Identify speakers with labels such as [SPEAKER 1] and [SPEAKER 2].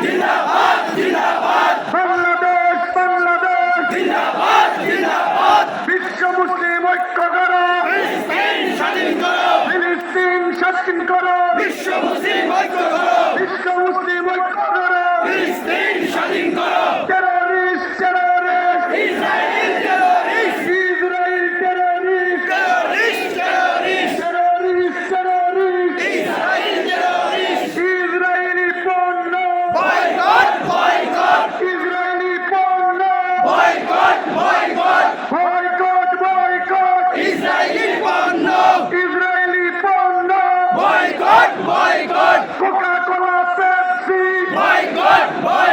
[SPEAKER 1] জিন্দাবাদ জিন্দাবাদ
[SPEAKER 2] বাংলাদেশ বাংলাদেশ
[SPEAKER 1] জিন্দাবাদ জিন্দাবাদ
[SPEAKER 2] বিশ্ব মুসলিম ঐক্য করো
[SPEAKER 1] ফিলিস্তিন স্বাধীন করো
[SPEAKER 2] ফিলিস্তিন স্বাধীন করো
[SPEAKER 1] বিশ্ব মুসলিম ঐক্য করো
[SPEAKER 2] বিশ্ব মুসলিম ঐক্য করো
[SPEAKER 1] ফিলিস্তিন স্বাধীন করো
[SPEAKER 2] terrorist terrorist
[SPEAKER 1] Israel terrorist
[SPEAKER 2] Israel terrorist
[SPEAKER 1] terrorist terrorist
[SPEAKER 2] terrorist terrorist
[SPEAKER 1] Israel terrorist
[SPEAKER 2] Israeli পণ্য
[SPEAKER 1] বয়কট বয়কট
[SPEAKER 2] ইসরায়েলি পণ্য
[SPEAKER 1] boycott boycott
[SPEAKER 2] boycott boycott
[SPEAKER 1] Israeli পণ্য
[SPEAKER 2] ইসরায়েলি পণ্য
[SPEAKER 1] boycott boycott
[SPEAKER 2] Coca Cola Pepsi
[SPEAKER 1] boycott boycott